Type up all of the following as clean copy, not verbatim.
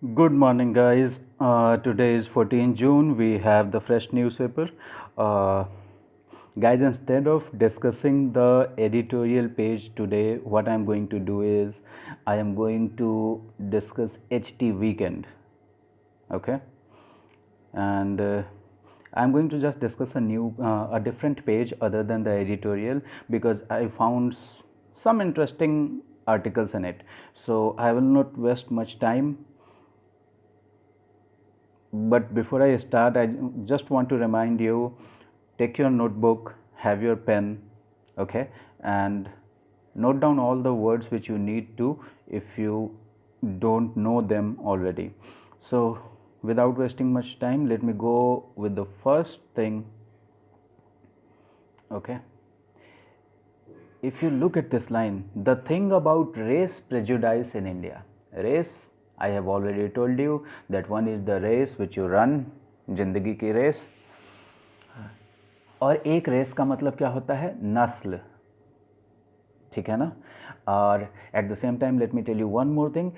Good morning, guys. Today is 14 June. We have the fresh newspaper. Uh, Guys, instead of discussing the editorial page today, what I'm going to do is I am going to discuss HT weekend. Okay, and I'm going to just discuss a different page other than the editorial because I found some interesting articles in it. So I will not waste much time, but before I start, I just want to remind you, take your notebook, have your pen, okay, and note down all the words which you need to if you don't know them already. So without wasting much time, let me go with the first thing. Okay, if you look at this line, the thing about race prejudice in India. Race, I have already told you that one is the race which you run, जिंदगी की race, और एक race का मतलब क्या होता है, नस्ल, ठीक है ना। और at the same time let me tell you one more thing,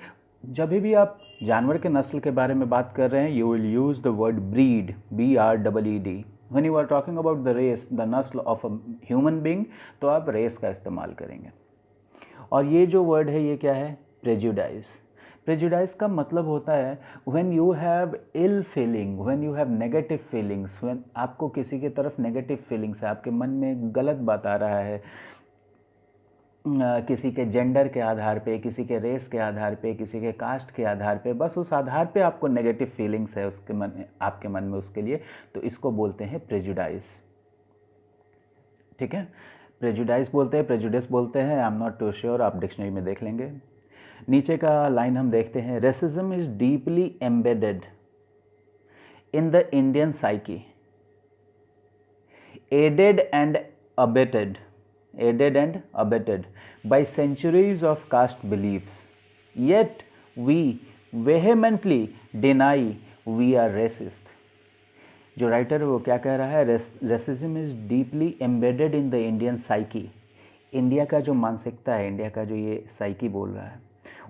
जब भी आप जानवर के नस्ल के बारे में बात कर रहे हैं, you will use the word breed, BREED। When you are talking about the race, the नस्ल ऑफ अ ह्यूमन बींग, तो आप रेस का इस्तेमाल करेंगे। और ये जो वर्ड है ये क्या है, प्रेजुडाइज। प्रेजुडाइज का मतलब होता है when you have ill feeling, when you have negative feelings, when आपको किसी की तरफ नेगेटिव फीलिंग्स है, आपके मन में गलत बात आ रहा है, किसी के जेंडर के आधार पे, किसी के रेस के आधार पे, किसी के कास्ट के आधार पे, बस उस आधार पे आपको नेगेटिव फीलिंग्स है उसके मन, आपके मन में उसके लिए, तो इसको बोलते हैं प्रेजुडाइज। ठीक है, प्रेजुडाइज बोलते हैं, प्रेजुडिस बोलते हैं, I am not too sure, आप डिक्शनरी में देख लेंगे। नीचे का लाइन हम देखते हैं, racism is deeply embedded in the Indian psyche, aided and abetted aided and abetted by centuries of caste beliefs, yet we vehemently deny we are racist। जो राइटर है वो क्या कह रहा है, racism is deeply embedded in the Indian psyche, India का जो मानसिकता है, इंडिया का जो ये साइकी बोल रहा है,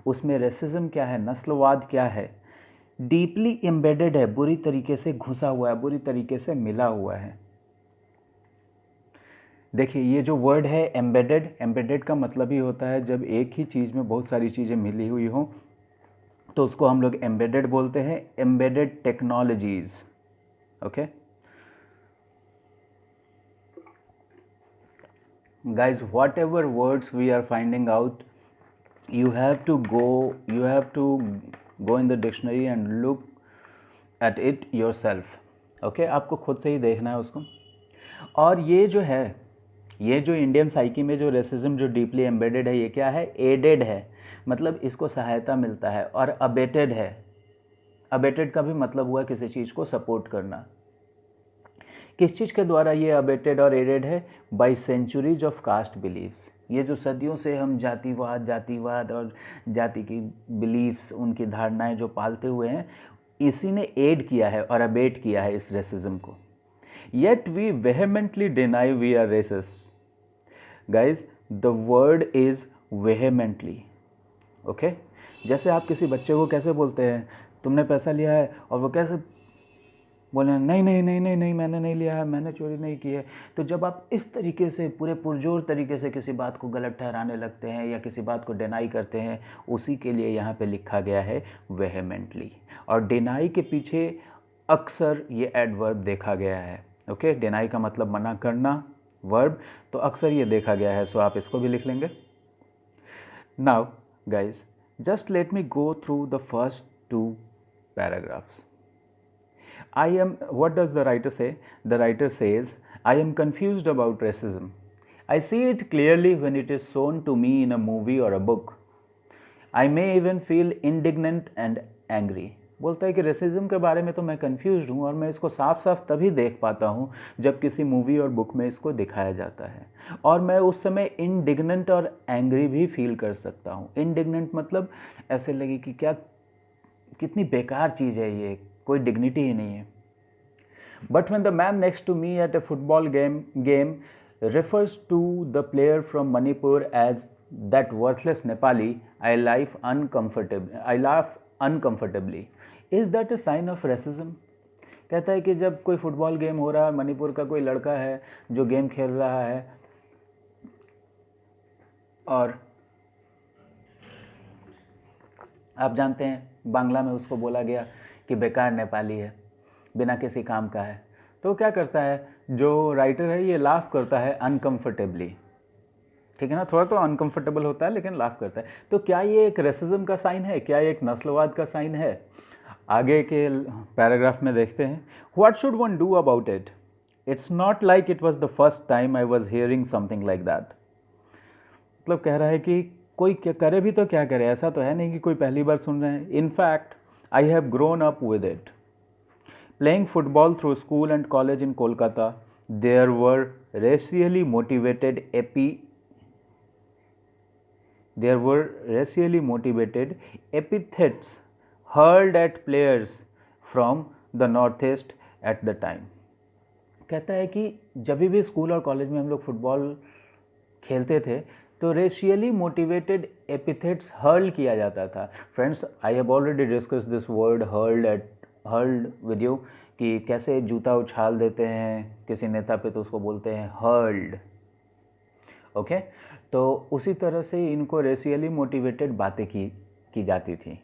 उसमें रेसिज्म क्या है, नस्लवाद क्या है, डीपली एम्बेडेड है, बुरी तरीके से घुसा हुआ है, बुरी तरीके से मिला हुआ है। देखिए ये जो वर्ड है एम्बेडेड, एम्बेडेड का मतलब ही होता है जब एक ही चीज़ में बहुत सारी चीज़ें मिली हुई हों, तो उसको हम लोग एम्बेडेड बोलते हैं, embedded technologies. Okay guys, whatever words we are finding out, you have to go in the dictionary and look at it yourself। Okay आपको खुद से ही देखना है उसको। और ये जो है, ये जो इंडियन साइकी में जो रेसिज्म जो डीपली एम्बेडेड है, ये क्या है, एडेड है, मतलब इसको सहायता मिलता है, और अबेटेड है, अबेटेड का भी मतलब हुआ किसी चीज़ को सपोर्ट करना। किस चीज़ के द्वारा ये अबेटेड और एडेड है, by centuries of caste beliefs. ये जो सदियों से हम जातिवाद और जाति की बिलीव्स, उनकी धारणाएं जो पालते हुए हैं, इसी ने एड किया है और अबेट किया है इस रेसिज्म को। Yet we vehemently deny we are racist. Guys the word is vehemently. Okay, जैसे आप किसी बच्चे को कैसे बोलते हैं, तुमने पैसा लिया है, और वो कैसे बोले, नहीं नहीं नहीं नहीं नहीं मैंने नहीं लिया है, मैंने चोरी नहीं की है। तो जब आप इस तरीके से पूरे पुरजोर तरीके से किसी बात को गलत ठहराने लगते हैं या किसी बात को डिनाई करते हैं, उसी के लिए यहाँ पे लिखा गया है वेहेमेंटली। और डिनाई के पीछे अक्सर ये एडवर्ब देखा गया है। ओके, डिनाई का मतलब मना करना, वर्ब, तो अक्सर ये देखा गया है, सो आप इसको भी लिख लेंगे। Now guys, just let me go through the first 2 paragraphs। what does the writer say? The writer says, I am confused about racism. I see it clearly when it is shown to me in a movie or a book. I may even feel indignant and angry। बोलता है कि racism के बारे में तो मैं confuse हूँ, और मैं इसको साफ साफ तभी देख पाता हूँ जब किसी मूवी और बुक में इसको दिखाया जाता है, और मैं उस समय इंडिग्नेंट और एंग्री भी फील कर सकता हूँ। इंडिग्नेंट मतलब ऐसे लगे कि क्या, कितनी बेकार चीज़ है ये, कोई डिग्निटी ही नहीं है। But when the man next to me at a football game refers to the player from Manipur as that worthless Nepali, I laugh uncomfortably. Is that a sign of racism? कहता है कि जब कोई football game हो रहा है, मणिपुर का कोई लड़का है जो गेम खेल रहा है और आप जानते हैं बांग्ला में उसको बोला गया कि बेकार नेपाली है, बिना किसी काम का है, तो क्या करता है जो राइटर है ये लाफ करता है अनकम्फर्टेबली, ठीक है ना, थोड़ा तो अनकंफर्टेबल होता है लेकिन लाफ करता है। तो क्या ये एक रेसिज्म का साइन है, क्या ये एक नस्लवाद का साइन है? आगे के पैराग्राफ में देखते हैं, what should one do about it? It's not like it was the first time I was hearing something like that. मतलब कह रहा है कि कोई क्या करे भी तो क्या करे, ऐसा तो है नहीं कि कोई पहली बार सुन रहे हैं। In fact I have grown up with it, playing football through school and college in Kolkata, there were racially motivated epithets hurled at players from the northeast at the time. कहता है कि जब भी स्कूल और कॉलेज में हम लोग फुटबॉल खेलते थे तो रेशियली मोटिवेटेड एपिथेट्स हर्ल किया जाता था। Friends, I have already discuss this word hurled with you, कि कैसे जूता उछाल देते हैं किसी नेता पे तो उसको बोलते हैं हर्ल्ड, ओके। तो उसी तरह से इनको रेशियली मोटिवेटेड बातें की जाती थी,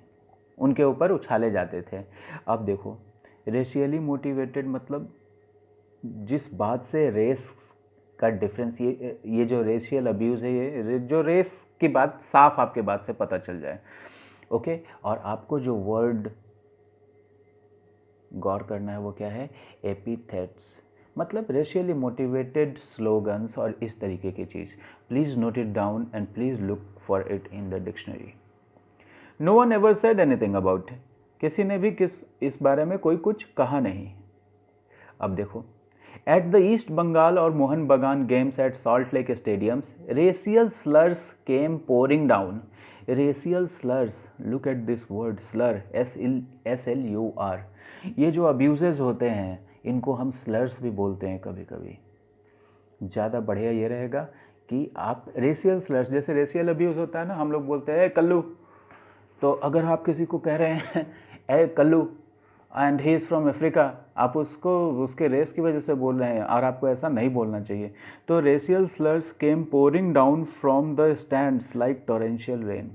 उनके ऊपर उछाले जाते थे। अब देखो, रेशियली मोटिवेटेड मतलब जिस बात से रेस का डिफरेंस, ये जो रेशियल अब्यूज़ है, ये जो रेस की बात साफ आपके बात से पता चल जाए, ओके। और आपको जो वर्ड गौर करना है वो क्या है? एपिथेट्स, मतलब रेशियली मोटिवेटेड स्लोगन्स और इस तरीके की चीज़। Please note it down and please look for it in the dictionary. No one ever said anything about, किसी ने भी इस बारे में कोई कुछ कहा नहीं। अब देखो, एट द ईस्ट बंगाल और मोहन बगान games eight salt lake stadiums, racial slurs came pouring down. Racial slurs, look at this word Slur, SLUR। ये जो अब्यूज़ेस होते हैं इनको हम स्लर्स भी बोलते हैं कभी कभी। ज़्यादा बढ़िया ये रहेगा कि आप रेशियल स्लर्स, जैसे रेशियल अब्यूज़ होता है ना, हम लोग बोलते हैं कल्लू, तो अगर आप किसी को कह रहे हैं a Kallu and he is from Africa, आप उसको उसके रेस की वजह से बोल रहे हैं और आपको ऐसा नहीं बोलना चाहिए। तो racial slurs came pouring down from the stands like torrential rain.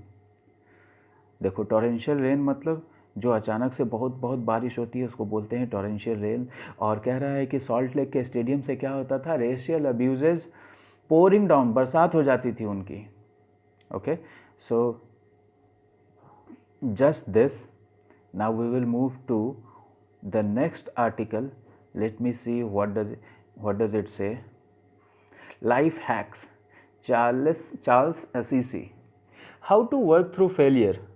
देखो, टॉरेंशियल रेन मतलब जो अचानक से बहुत बहुत बारिश होती है उसको बोलते हैं टॉरेंशियल रेन। और कह रहा है कि सॉल्ट लेक के स्टेडियम से क्या होता था, रेशियल अब्यूजेज पोरिंग डाउन, बरसात हो जाती थी उनकी, okay. So just this, now we will move to the next article. Let me see what does it say. Life hacks, Charles Assisi, how to work through failure.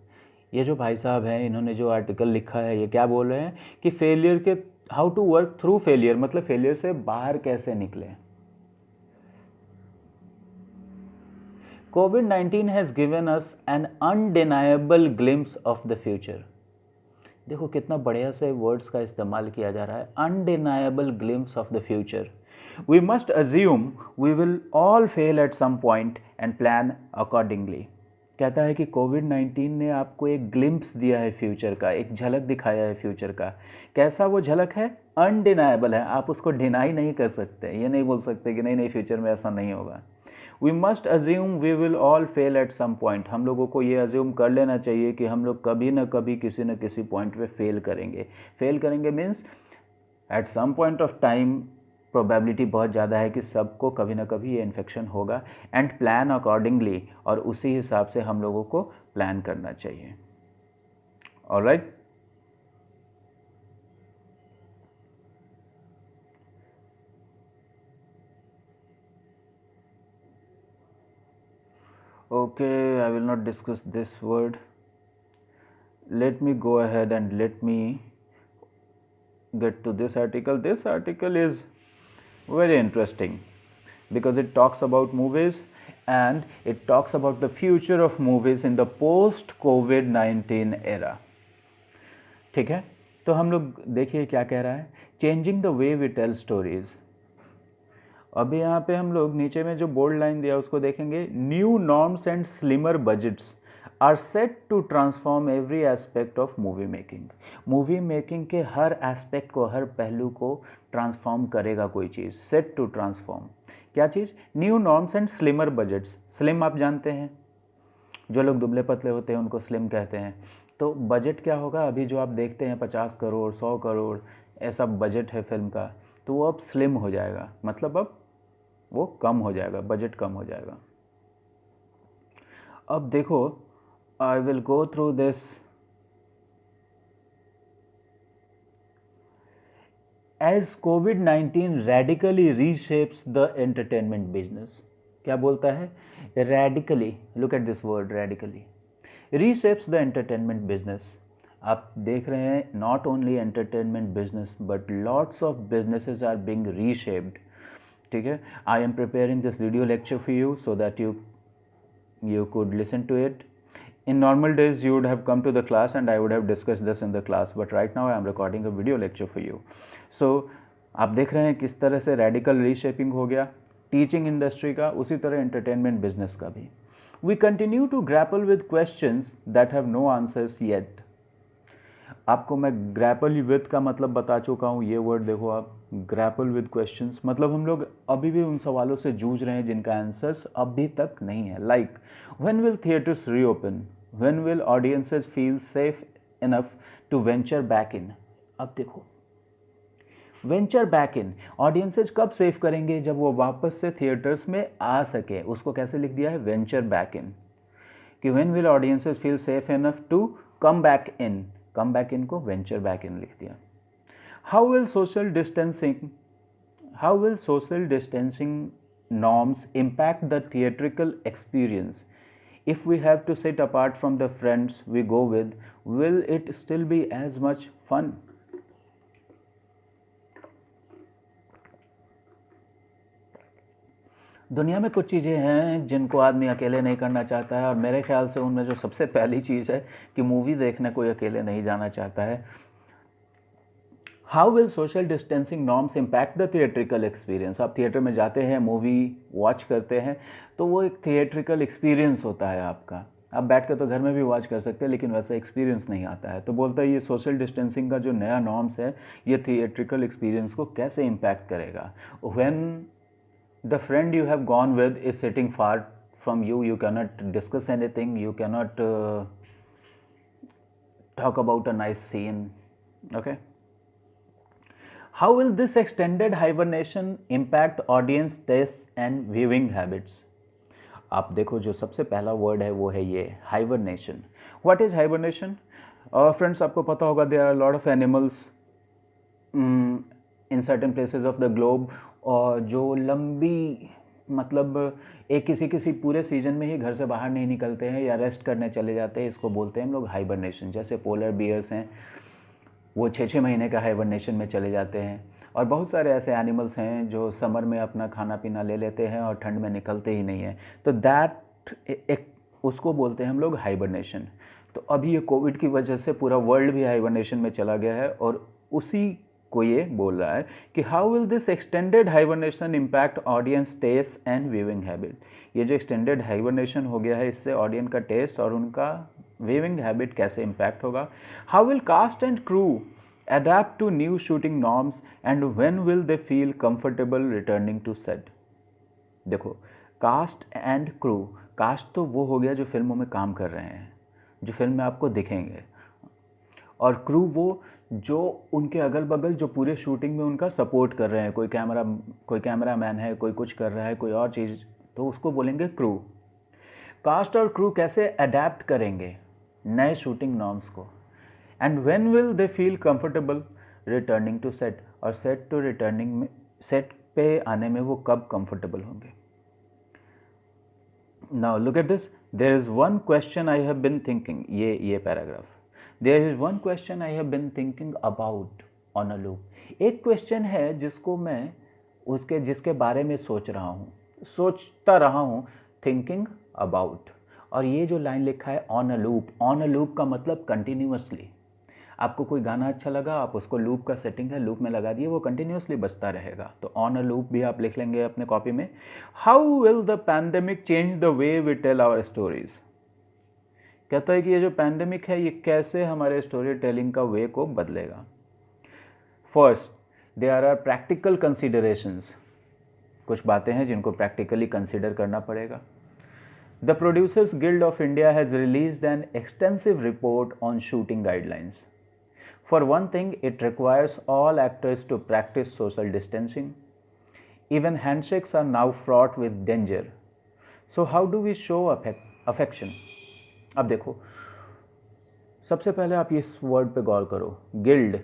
ये जो भाई साहब हैं, इन्होंने जो आर्टिकल लिखा है ये क्या बोल रहे हैं कि फेलियर के, how to work through failure मतलब फेलियर से बाहर कैसे निकले। COVID-19 has given us an undeniable glimpse of the future. देखो कितना बढ़िया से वर्ड्स का इस्तेमाल किया जा रहा है, undeniable glimpse of the future. We must assume we will all fail at some point and plan accordingly. कहता है कि COVID-19 ने आपको एक ग्लिम्प्स दिया है फ्यूचर का, एक झलक दिखाया है फ्यूचर का। कैसा वो झलक है? अनडिनाएबल है, आप उसको डिनाई नहीं कर सकते, ये नहीं बोल सकते कि नहीं फ्यूचर में ऐसा नहीं होगा। We must assume we will all fail at some point, हम लोगों को ये अज्यूम कर लेना चाहिए कि हम लोग कभी ना कभी किसी न किसी पॉइंट पे फेल करेंगे means at some point of time probability बहुत ज़्यादा है कि सबको कभी ना कभी ये इन्फेक्शन होगा। एंड प्लान अकॉर्डिंगली, और उसी हिसाब से हम लोगों को प्लान करना चाहिए। Alright, okay, I will not discuss this word. Let me go ahead and let me get to this article. This article is very interesting because it talks about movies and it talks about the future of movies in the post COVID-19 era. ठीक है, तो हम लोग देखिए क्या कह रहा है, changing the way we tell stories. अभी यहाँ पे हम लोग नीचे में जो बोल्ड लाइन दिया उसको देखेंगे, new norms and slimmer budgets are set to transform every aspect of movie making. Movie making के हर एस्पेक्ट को, हर पहलू को ट्रांसफॉर्म करेगा कोई चीज़। सेट टू ट्रांसफॉर्म क्या चीज़? New norms and slimmer budgets. Slim आप जानते हैं, जो लोग दुबले पतले होते हैं उनको स्लिम कहते हैं। तो बजट क्या होगा? अभी जो आप देखते हैं 50 करोड़ 100 करोड़ ऐसा बजट है फिल्म का, तो वो अब स्लिम हो जाएगा, मतलब अब वो कम हो जाएगा, बजट कम हो जाएगा। अब देखो, I will go through this. As कोविड-19 radically reshapes the entertainment business. क्या बोलता है? Radically, look at this word, radically reshapes the entertainment business. आप देख रहे हैं not only entertainment business but lots of businesses are being reshaped. ठीक है, I am preparing this video lecture for you so that you could listen to it. In normal days you would have come to the class and I would have discussed this in the class, but right now I am recording a video lecture for you. So आप देख रहे हैं किस तरह से radical reshaping हो गया teaching industry का, उसी तरह एंटरटेनमेंट बिजनेस का भी। We continue to grapple with questions that have no answers yet. आपको मैं ग्रैपल विद का मतलब बता चुका हूँ, ये वर्ड देखो आप, ग्रैपल विद क्वेश्चंस, मतलब हम लोग अभी भी उन सवालों से जूझ रहे हैं जिनका आंसर्स अभी तक नहीं है। Like when will theatres reopen, when will audiences feel safe enough to venture back in. अब देखो, वेंचर बैक इन, ऑडियंसेज कब सेफ करेंगे? जब वो वापस से थिएटर्स में आ सके। उसको कैसे लिख दिया है? वेंचर बैक इन, कि when will audiences feel safe enough to come back in, come back in को वेंचर बैक इन लिख दिया। How will social distancing norms impact the theatrical experience? If we have to sit apart from the friends we go with, will it still be as much fun? दुनिया में कुछ चीज़ें हैं जिनको आदमी अकेले नहीं करना चाहता है, और मेरे ख्याल से उनमें जो सबसे पहली चीज़ है कि मूवी देखने कोई अकेले नहीं जाना चाहता है। How will social distancing norms impact the theatrical experience? आप थिएटर में जाते हैं, मूवी वॉच करते हैं, तो वो एक थिएट्रिकल एक्सपीरियंस होता है आपका। आप बैठ कर तो घर में भी वॉच कर सकते हैं, लेकिन वैसा एक्सपीरियंस नहीं आता है। तो बोलता है ये सोशल डिस्टेंसिंग का जो नया नॉर्म्स है, ये थिएट्रिकल एक्सपीरियंस को कैसे इम्पैक्ट करेगा? When the friend you have gone with is sitting far from you, you cannot discuss anything, you cannot talk about a nice scene. Okay, how will this extended hibernation impact audience tastes and viewing habits? आप देखो, जो सबसे पहला word है वो है ये hibernation. What is hibernation? Friends, आपको पता होगा there are lot of animals in certain places of the globe, और जो लंबी, मतलब एक किसी पूरे सीजन में ही घर से बाहर नहीं निकलते हैं या रेस्ट करने चले जाते हैं, इसको बोलते हैं हम लोग हाइबरनेशन। जैसे पोलर बियर्स हैं, वो 6-6 महीने का हाइबरनेशन में चले जाते हैं, और बहुत सारे ऐसे एनिमल्स हैं जो समर में अपना खाना पीना ले लेते हैं और ठंड में निकलते ही नहीं हैं। तो दैट एक, उसको बोलते हैं हम लोग हाइबरनेशन। तो अभी ये कोविड की वजह से पूरा वर्ल्ड भी हाइबरनेशन में चला गया है, और उसी को ये बोल रहा है कि how will this extended hibernation impact audience taste and viewing habit. ये जो एक्सटेंडेड हाइबरनेशन हो गया है, इससे ऑडियंस का टेस्ट और उनका व्यूइंग हैबिट कैसे इम्पैक्ट होगा? How will cast and crew adapt to new shooting norms and when will they feel comfortable returning to set? देखो, कास्ट एंड क्रू, कास्ट तो वो हो गया जो फिल्मों में काम कर रहे हैं, जो फिल्म में आपको दिखेंगे, और क्रू वो जो उनके अगल बगल जो पूरे शूटिंग में उनका सपोर्ट कर रहे हैं। कोई कैमरा मैन है, कोई कुछ कर रहा है, कोई और चीज़, तो उसको बोलेंगे क्रू। कास्ट और क्रू कैसे अडेप्ट करेंगे नए शूटिंग नॉर्म्स को? And when will they feel comfortable returning to set? और सेट टू रिटर्निंग में, सेट पे आने में वो कब कंफर्टेबल होंगे? Now look at this, there is one question I have been thinking, ये paragraph, there is one question I have been thinking about on a loop. एक क्वेश्चन है जिसको मैं जिसके बारे में सोचता रहा हूँ, थिंकिंग अबाउट। और ये जो लाइन लिखा है ऑन अ लूप का मतलब कंटिन्यूअसली। आपको कोई गाना अच्छा लगा, आप उसको लूप का सेटिंग है, लूप में लगा दिए, वो कंटिन्यूअसली बजता रहेगा। तो ऑन अ लूप भी आप लिख लेंगे अपने कॉपी में। How will the pandemic change the way we tell our stories? कहता है कि ये जो पैंडेमिक है ये कैसे हमारे स्टोरी टेलिंग का वे को बदलेगा। First, there are practical considerations, कुछ बातें हैं जिनको प्रैक्टिकली कंसिडर करना पड़ेगा। The producers guild of India has released an extensive report on shooting guidelines. For one thing, it requires all actors to practice social distancing. Even handshakes are now fraught with danger. So how do we show affection? अब देखो, सबसे पहले आप इस word पे गौर करो, guild.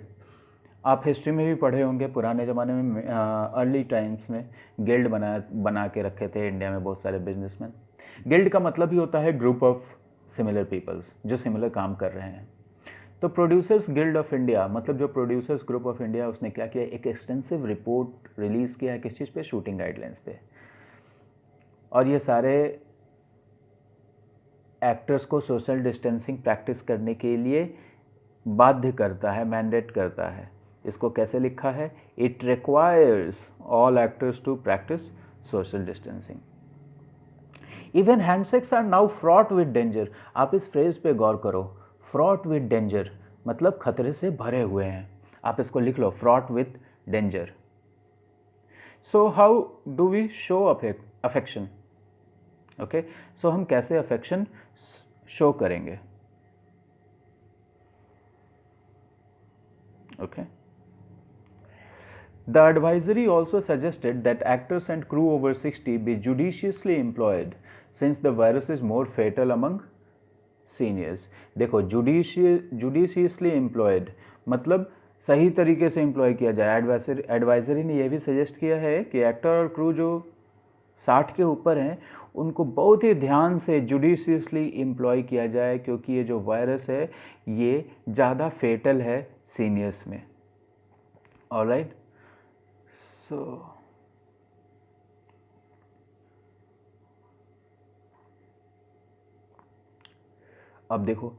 आप history में भी पढ़े होंगे, पुराने ज़माने में अर्ली टाइम्स में गिल्ड बना के रखे थे इंडिया में बहुत सारे बिजनेसमैन। गिल्ड का मतलब ही होता है ग्रुप ऑफ सिमिलर पीपल्स जो सिमिलर काम कर रहे हैं। तो प्रोड्यूसर्स गिल्ड ऑफ इंडिया मतलब जो प्रोड्यूसर्स ग्रुप ऑफ इंडिया, उसने क्या किया, एक एक्सटेंसिव रिपोर्ट रिलीज़ किया है किस चीज़ पे, शूटिंग गाइडलाइंस पे। और ये सारे एक्टर्स को सोशल डिस्टेंसिंग प्रैक्टिस करने के लिए बाध्य करता है, मैंडेट करता है। इसको कैसे लिखा है, it requires all actors to practise social distancing. Even handshakes are now fraught with danger. आप इस फ्रेज पे गौर करो, फ्रॉट विद डेंजर मतलब खतरे से भरे हुए हैं। आप इसको लिख लो, fraught with danger. So how do we show affection? Okay, so हम कैसे अफेक्शन शो करेंगे? Okay, the advisory also suggested that actors and crew over 60 be judiciously employed since the virus is more fatal among seniors. देखो, judiciously employed मतलब सही तरीके से employ किया जाए। एडवाइजरी ने यह भी सजेस्ट किया है कि एक्टर और क्रू जो 60 के ऊपर हैं उनको बहुत ही ध्यान से जुडिशियसली एम्प्लॉय किया जाए, क्योंकि ये जो वायरस है ये ज़्यादा फेटल है सीनियर्स में। ऑलराइट, सो अब देखो,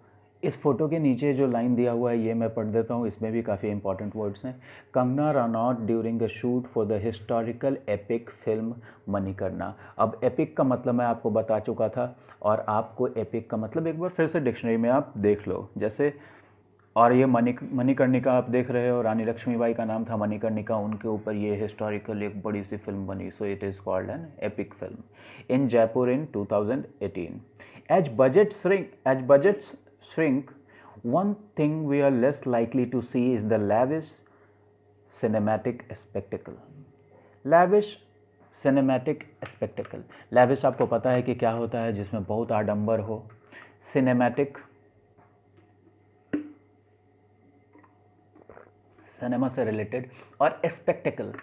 इस फोटो के नीचे जो लाइन दिया हुआ है ये मैं पढ़ देता हूँ, इसमें भी काफ़ी इंपॉर्टेंट वर्ड्स हैं। Kangana Ranaut during the shoot for the historical epic film Manikarnika. अब एपिक का मतलब मैं आपको बता चुका था, और आपको एपिक का मतलब एक बार फिर से डिक्शनरी में आप देख लो। जैसे, और ये मणिकर्णिका आप देख रहे हो, रानी लक्ष्मीबाई का नाम था मणिकर्णिका, उनके ऊपर ये हिस्टोरिकल एक बड़ी सी फिल्म बनी। So it is called an epic film in Jaipur in 2018। As budgets shrink, one thing we are less likely to see is the lavish cinematic spectacle. Lavish cinematic spectacle. Lavish आपको पता है कि क्या होता है, जिसमें बहुत आडंबर हो। Cinematic सिनेमा से रिलेटेड, और स्पेक्टेकल।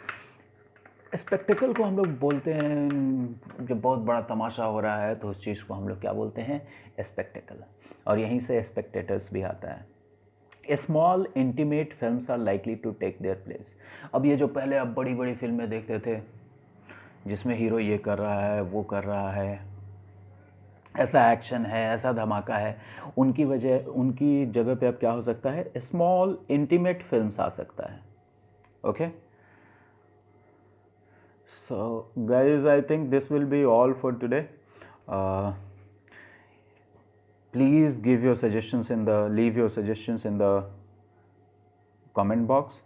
स्पेक्टेकल को हम लोग बोलते हैं जब बहुत बड़ा तमाशा हो रहा है तो उस चीज़ को हम लोग क्या बोलते हैं, स्पेक्टेकल। और यहीं से स्पेक्टेटर्स भी आता है। Small intimate films are likely to take their place. अब ये जो पहले आप बड़ी बड़ी फिल्में देखते थे जिसमें हीरो ये कर रहा है, वो कर रहा है, ऐसा एक्शन है, ऐसा धमाका है, उनकी जगह पे अब क्या हो सकता है, स्मॉल इंटीमेट फिल्म्स आ सकता है। Okay, so guys, I think this will be all for today. Please leave your suggestions in the comment box.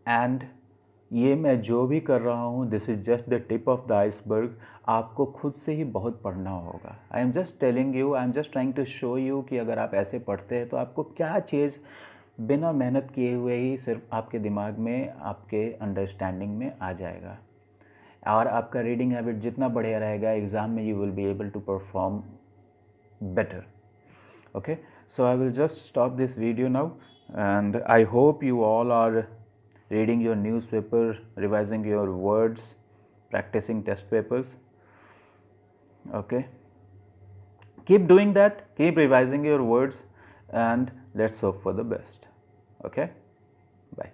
And ये मैं जो भी कर रहा हूँ, this is just the tip of the iceberg. आपको खुद से ही बहुत पढ़ना होगा। I am just telling you, I am just trying to show you कि अगर आप ऐसे पढ़ते हैं तो आपको क्या चीज़ बिना मेहनत किए हुए ही सिर्फ आपके दिमाग में, आपके अंडरस्टैंडिंग में आ जाएगा। और आपका रीडिंग हैबिट जितना बढ़िया रहेगा, एग्ज़ाम में you will be able to perform better. Okay, so I will just stop this video now, and I hope you all are reading your newspaper, revising your words, practicing test papers. Okay, keep doing that, keep revising your words, and let's hope for the best. Okay, bye.